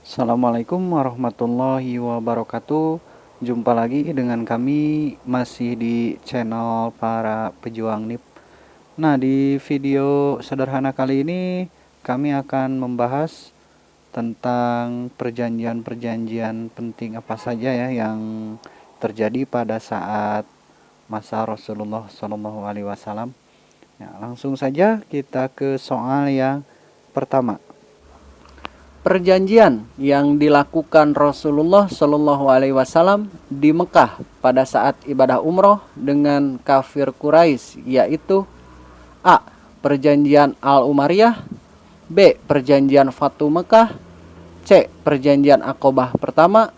Assalamualaikum warahmatullahi wabarakatuh. Jumpa lagi dengan kami masih di channel para pejuang NIP. Nah, di video sederhana kali ini kami akan membahas tentang perjanjian-perjanjian penting apa saja ya yang terjadi pada saat masa Rasulullah SAW. Ya, langsung saja kita ke soal yang pertama. Perjanjian yang dilakukan Rasulullah Shallallahu Alaihi Wasallam di Mekah pada saat ibadah umroh dengan kafir Quraisy, yaitu A. Perjanjian Al-Umariyah, B. Perjanjian Fatu Mekah, C. Perjanjian Aqobah pertama,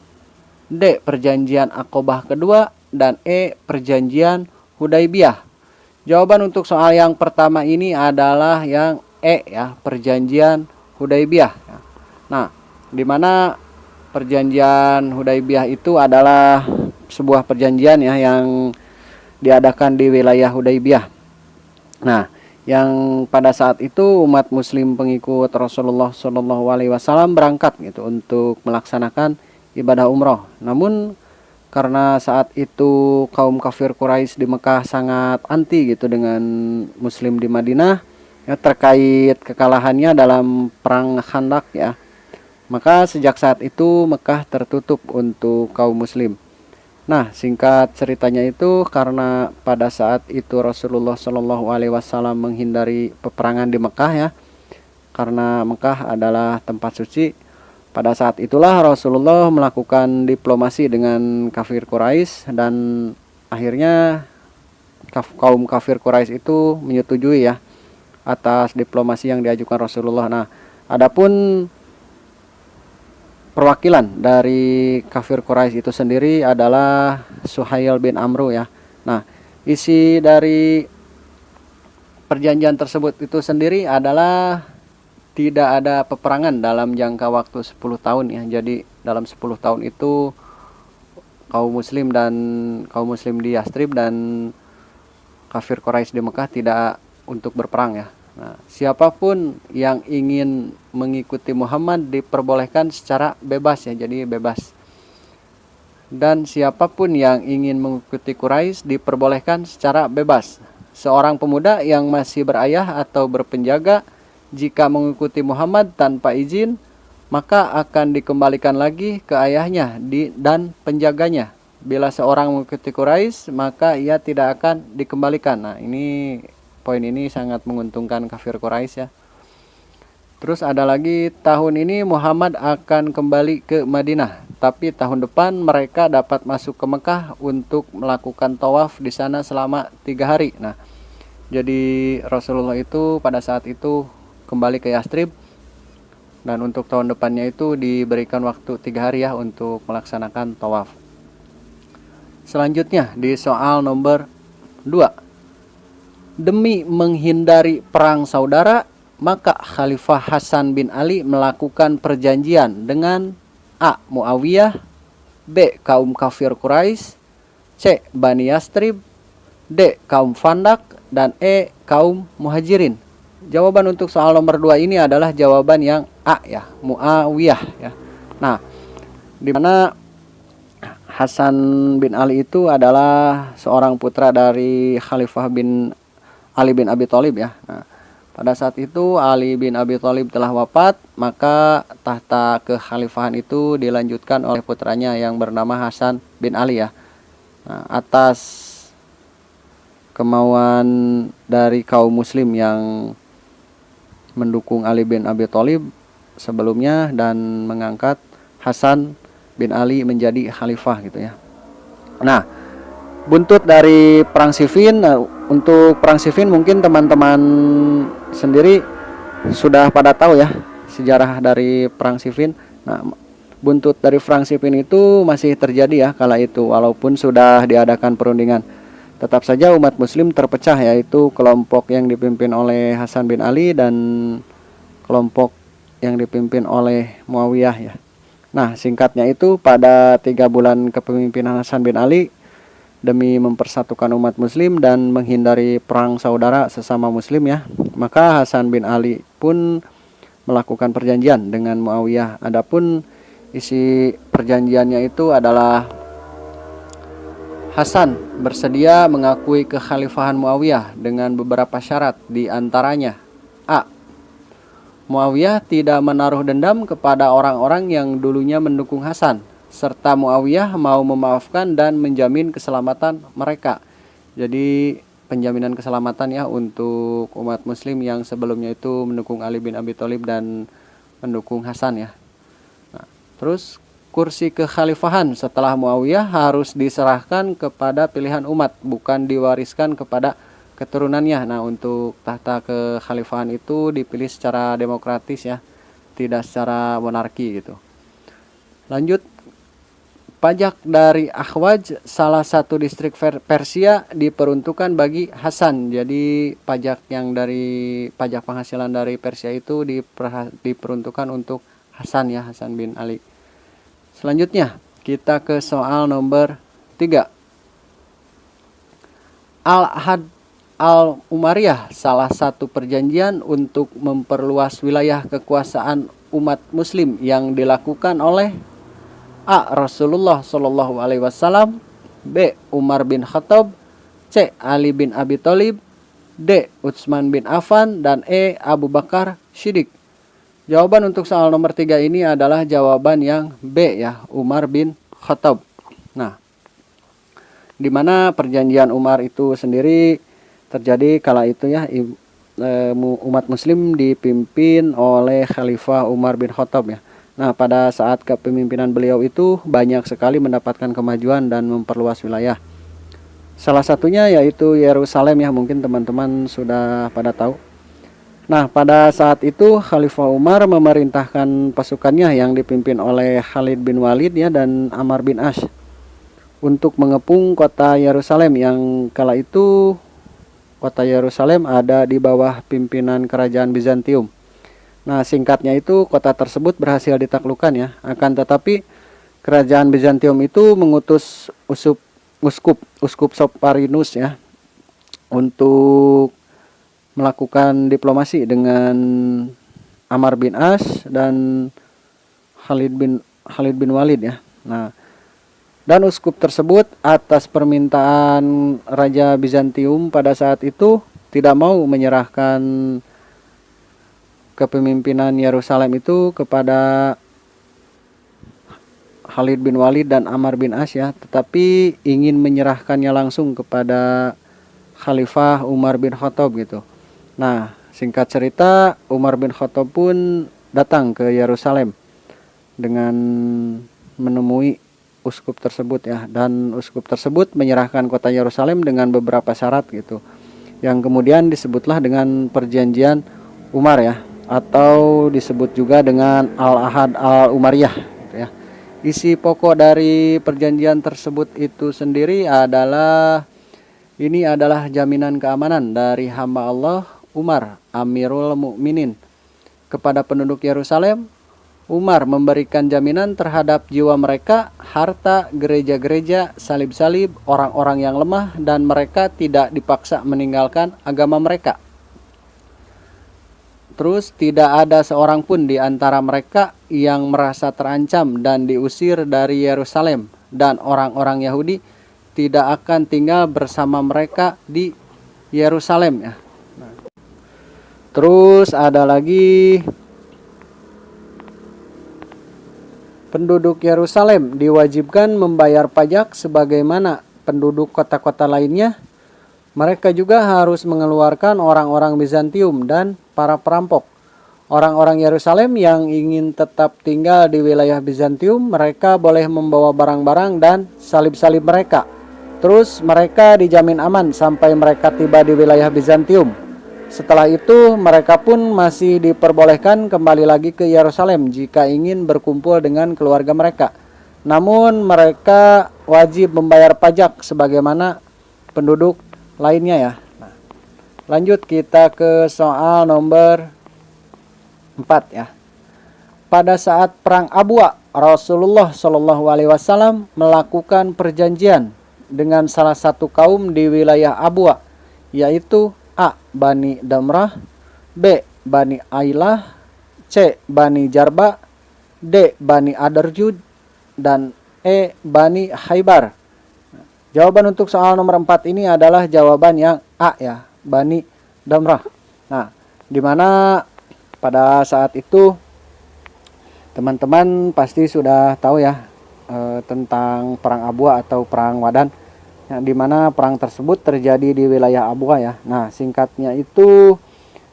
D. Perjanjian Aqobah kedua, dan E. Perjanjian Hudaybiyah. Jawaban untuk soal yang pertama ini adalah yang E ya, Perjanjian Hudaybiyah. Nah, di mana perjanjian Hudaybiyah itu adalah sebuah perjanjian ya yang diadakan di wilayah Hudaybiyah. Nah, yang pada saat itu umat muslim pengikut Rasulullah Shallallahu Alaihi Wasallam berangkat gitu untuk melaksanakan ibadah umroh. Namun karena saat itu kaum kafir Quraisy di Mekah sangat anti gitu dengan muslim di Madinah ya, terkait kekalahannya dalam perang Khandaq ya. Maka sejak saat itu Mekah tertutup untuk kaum muslim. Nah, singkat ceritanya itu karena pada saat itu Rasulullah Shallallahu Alaihi Wasallam menghindari peperangan di Mekah ya, karena Mekah adalah tempat suci. Pada saat itulah Rasulullah melakukan diplomasi dengan kafir Quraisy dan akhirnya kaum kafir Quraisy itu menyetujui ya atas diplomasi yang diajukan Rasulullah. Nah, adapun perwakilan dari kafir Quraisy itu sendiri adalah Suhail bin Amru ya. Nah, isi dari perjanjian tersebut itu sendiri adalah tidak ada peperangan dalam jangka waktu 10 tahun ya. Jadi dalam 10 tahun itu kaum muslim di Yastrib dan kafir Quraisy di Mekah tidak untuk berperang ya. Nah, siapapun yang ingin mengikuti Muhammad diperbolehkan secara bebas ya, jadi bebas. Dan siapapun yang ingin mengikuti Quraisy diperbolehkan secara bebas. Seorang pemuda yang masih berayah atau berpenjaga jika mengikuti Muhammad tanpa izin, maka akan dikembalikan lagi ke ayahnya dan penjaganya. Bila seorang mengikuti Quraisy, maka ia tidak akan dikembalikan. Nah, poin ini sangat menguntungkan kafir Quraisy ya. Terus ada lagi, tahun ini Muhammad akan kembali ke Madinah, tapi tahun depan mereka dapat masuk ke Mekah untuk melakukan tawaf di sana selama 3 hari. Nah, jadi Rasulullah itu pada saat itu kembali ke Yastrib dan untuk tahun depannya itu diberikan waktu 3 hari ya untuk melaksanakan tawaf. Selanjutnya di soal nomor 2. Demi menghindari perang saudara, maka Khalifah Hasan bin Ali melakukan perjanjian dengan A. Muawiyah, B. Kaum kafir Quraisy, C. Bani Yastrib, D. Kaum Fandak, dan E. Kaum Muhajirin. Jawaban untuk soal nomor 2 ini adalah jawaban yang A ya, Muawiyah ya. Nah, di mana Hasan bin Ali itu adalah seorang putra dari Khalifah Ali bin Abi Thalib ya. Nah, pada saat itu Ali bin Abi Thalib telah wafat, maka tahta kekhalifahan itu dilanjutkan oleh putranya yang bernama Hasan bin Ali ya. Nah, atas kemauan dari kaum muslim yang mendukung Ali bin Abi Thalib sebelumnya dan mengangkat Hasan bin Ali menjadi khalifah gitu ya. Nah, buntut dari perang Siffin. Untuk perang Siffin mungkin teman-teman sendiri sudah pada tahu ya sejarah dari perang Siffin. Nah, buntut dari perang Siffin itu masih terjadi ya kala itu, walaupun sudah diadakan perundingan. Tetap saja umat muslim terpecah, yaitu kelompok yang dipimpin oleh Hasan bin Ali dan kelompok yang dipimpin oleh Muawiyah ya. Nah, singkatnya itu pada 3 bulan kepemimpinan Hasan bin Ali, demi mempersatukan umat muslim dan menghindari perang saudara sesama muslim ya, maka Hasan bin Ali pun melakukan perjanjian dengan Muawiyah. Adapun Isi perjanjiannya itu adalah Hasan bersedia mengakui kekhalifahan Muawiyah dengan beberapa syarat, di antaranya A. Muawiyah tidak menaruh dendam kepada orang-orang yang dulunya mendukung Hasan, serta Muawiyah mau memaafkan dan menjamin keselamatan mereka. Jadi penjaminan keselamatan ya untuk umat muslim yang sebelumnya itu mendukung Ali bin Abi Thalib dan mendukung Hasan ya. Nah, terus kursi kekhalifahan setelah Muawiyah harus diserahkan kepada pilihan umat, bukan diwariskan kepada keturunannya. Nah, untuk tahta kekhalifahan itu dipilih secara demokratis ya, tidak secara monarki gitu. Lanjut, pajak dari Ahwaz, salah satu distrik Persia, diperuntukkan bagi Hasan. Jadi pajak yang dari pajak penghasilan dari Persia itu diperuntukkan untuk Hasan ya, Hasan bin Ali. Selanjutnya kita ke soal nomor 3. Al-Ahad Al-Umariyah, salah satu perjanjian untuk memperluas wilayah kekuasaan umat muslim yang dilakukan oleh A. Rasulullah Shallallahu Alaihi Wasallam, B. Umar bin Khattab, C. Ali bin Abi Thalib, D. Utsman bin Affan, dan E. Abu Bakar Shiddiq. Jawaban untuk soal nomor 3 ini adalah jawaban yang B ya, Umar bin Khattab. Nah, di mana perjanjian Umar itu sendiri terjadi kala itu ya, umat muslim dipimpin oleh Khalifah Umar bin Khattab ya. Nah, pada saat kepemimpinan beliau itu banyak sekali mendapatkan kemajuan dan memperluas wilayah. Salah satunya yaitu Yerusalem ya, mungkin teman-teman sudah pada tahu. Nah, pada saat itu Khalifah Umar memerintahkan pasukannya yang dipimpin oleh Khalid bin Walid ya dan Amr bin As untuk mengepung kota Yerusalem, yang kala itu kota Yerusalem ada di bawah pimpinan kerajaan Bizantium. Nah, singkatnya itu kota tersebut berhasil ditaklukkan ya. Akan tetapi kerajaan Bizantium itu mengutus uskup Soparinus ya untuk melakukan diplomasi dengan Amr bin As dan Khalid bin Walid ya. Nah, dan uskup tersebut atas permintaan Raja Bizantium pada saat itu tidak mau menyerahkan kepemimpinan Yerusalem itu kepada Khalid bin Walid dan Amr bin As ya, tetapi ingin menyerahkannya langsung kepada Khalifah Umar bin Khattab gitu. Nah, singkat cerita, Umar bin Khattab pun datang ke Yerusalem dengan menemui uskup tersebut ya, dan uskup tersebut menyerahkan kota Yerusalem dengan beberapa syarat gitu, yang kemudian disebutlah dengan perjanjian Umar ya, atau disebut juga dengan Al-Ahad Al-Umariyah gitu ya. Isi pokok dari perjanjian tersebut itu sendiri adalah, ini adalah jaminan keamanan dari hamba Allah Umar, Amirul Mukminin, kepada penduduk Yerusalem. Umar memberikan jaminan terhadap jiwa mereka, harta, gereja-gereja, salib-salib, orang-orang yang lemah, dan mereka tidak dipaksa meninggalkan agama mereka. Terus tidak ada seorang pun di antara mereka yang merasa terancam dan diusir dari Yerusalem, dan orang-orang Yahudi tidak akan tinggal bersama mereka di Yerusalem ya. Terus ada lagi, penduduk Yerusalem diwajibkan membayar pajak sebagaimana penduduk kota-kota lainnya. Mereka juga harus mengeluarkan orang-orang Bizantium dan para perampok. Orang-orang Yerusalem yang ingin tetap tinggal di wilayah Bizantium, mereka boleh membawa barang-barang dan salib-salib mereka. Terus mereka dijamin aman sampai mereka tiba di wilayah Bizantium. Setelah itu mereka pun masih diperbolehkan kembali lagi ke Yerusalem jika ingin berkumpul dengan keluarga mereka. Namun mereka wajib membayar pajak sebagaimana penduduk lainnya ya. Nah, lanjut kita ke soal nomor 4 ya. Pada saat perang Abwa, Rasulullah Shallallahu Alaihi Wasallam melakukan perjanjian dengan salah satu kaum di wilayah Abwa, yaitu A. Bani Damrah, B. Bani Ailah, C. Bani Jarba, D. Bani Adarjud, dan E. Bani Haibar. Jawaban untuk soal nomor 4 ini adalah jawaban yang A ya, Bani Damrah. Nah, di mana pada saat itu teman-teman pasti sudah tahu ya tentang perang Abwa atau perang Wadan, yang di mana perang tersebut terjadi di wilayah Abwa ya. Nah, singkatnya itu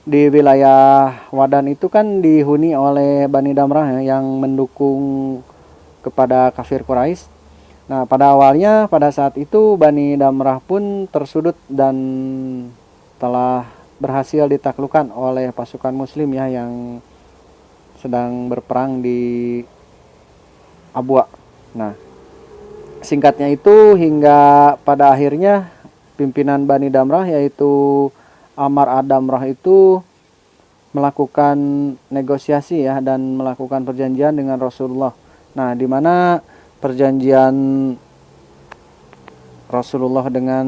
di wilayah Wadan itu kan dihuni oleh Bani Damrah ya, yang mendukung kepada kafir Quraisy. Nah, pada awalnya pada saat itu Bani Damrah pun tersudut dan telah berhasil ditaklukkan oleh pasukan muslim ya yang sedang berperang di Abwa. Nah, singkatnya itu hingga pada akhirnya pimpinan Bani Damrah yaitu Amar ad-Damrah itu melakukan negosiasi ya dan melakukan perjanjian dengan Rasulullah. Nah, di mana perjanjian Rasulullah dengan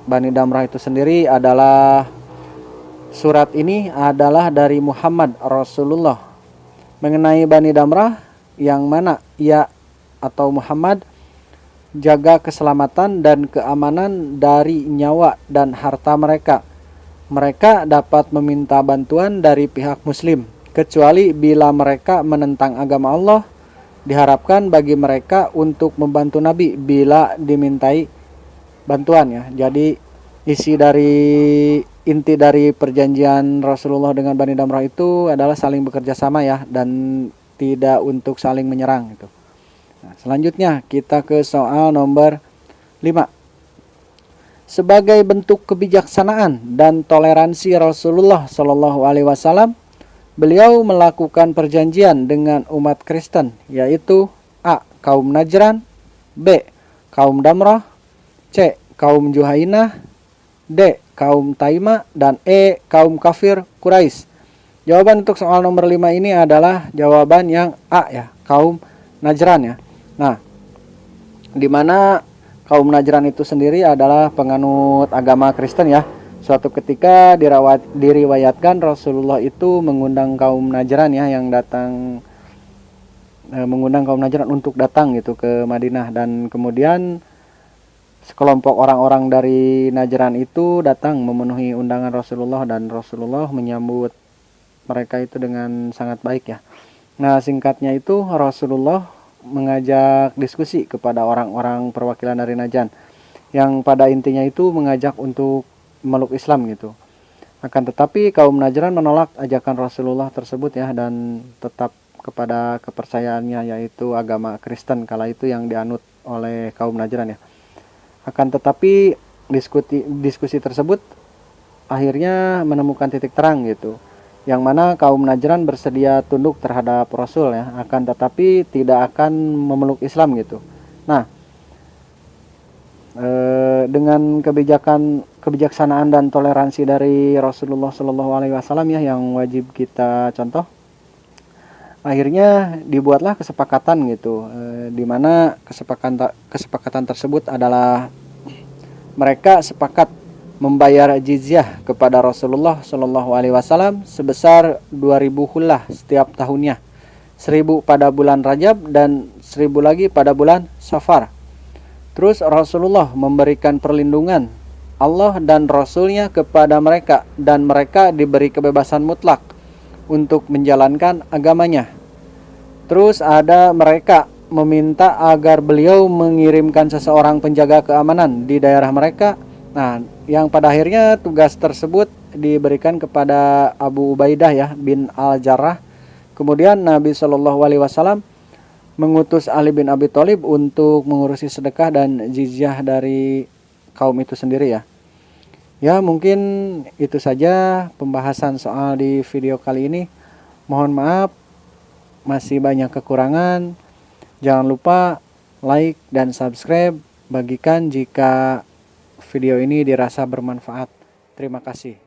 Bani Damrah itu sendiri adalah, surat ini adalah dari Muhammad Rasulullah mengenai Bani Damrah, yang mana ia atau Muhammad jaga keselamatan dan keamanan dari nyawa dan harta mereka. Mereka dapat meminta bantuan dari pihak muslim kecuali bila mereka menentang agama Allah. Diharapkan bagi mereka untuk membantu Nabi bila dimintai bantuan ya. Jadi inti dari perjanjian Rasulullah dengan Bani Damrah itu adalah saling bekerja sama ya, dan tidak untuk saling menyerang gitu. Nah, selanjutnya kita ke soal nomor 5. Sebagai bentuk kebijaksanaan dan toleransi Rasulullah Shallallahu Alaihi Wasallam, beliau melakukan perjanjian dengan umat Kristen, yaitu A. Kaum Najran, B. Kaum Damrah, C. Kaum Juhainah, D. Kaum Taima, dan E. Kaum kafir Quraisy. Jawaban untuk soal nomor 5 ini adalah jawaban yang A ya, kaum Najran ya. Nah, di mana kaum Najran itu sendiri adalah penganut agama Kristen ya. Suatu ketika diriwayatkan Rasulullah itu mengundang kaum Najran ya, yang datang mengundang kaum Najran untuk datang gitu ke Madinah, dan kemudian sekelompok orang-orang dari Najran itu datang memenuhi undangan Rasulullah, dan Rasulullah menyambut mereka itu dengan sangat baik ya. Nah, singkatnya itu Rasulullah mengajak diskusi kepada orang-orang perwakilan dari Najran, yang pada intinya itu mengajak untuk meluk Islam gitu. Akan tetapi kaum Najran menolak ajakan Rasulullah tersebut ya, dan tetap kepada kepercayaannya yaitu agama Kristen kala itu yang dianut oleh kaum Najran ya. Akan tetapi diskusi tersebut akhirnya menemukan titik terang gitu, yang mana kaum Najran bersedia tunduk terhadap Rasul ya, akan tetapi tidak akan memeluk Islam gitu. Nah, dengan kebijaksanaan dan toleransi dari Rasulullah Shallallahu Alaihi Wasallam ya, yang wajib kita contoh, akhirnya dibuatlah kesepakatan gitu, di mana kesepakatan tersebut adalah mereka sepakat membayar jizyah kepada Rasulullah Shallallahu Alaihi Wasallam sebesar 2.000 hullah setiap tahunnya, 1.000 pada bulan Rajab dan 1.000 lagi pada bulan Safar. Terus Rasulullah memberikan perlindungan Allah dan Rasulnya kepada mereka, dan mereka diberi kebebasan mutlak untuk menjalankan agamanya. Terus ada mereka meminta agar beliau mengirimkan seseorang penjaga keamanan di daerah mereka. Nah, yang pada akhirnya tugas tersebut diberikan kepada Abu Ubaidah ya bin Al-Jarrah. Kemudian Nabi Shallallahu Alaihi Wasallam mengutus Ali bin Abi Thalib untuk mengurusi sedekah dan jizyah dari kaum itu sendiri ya. Ya, mungkin itu saja pembahasan soal di video kali ini. Mohon maaf masih banyak kekurangan. Jangan lupa like dan subscribe, bagikan jika video ini dirasa bermanfaat. Terima kasih.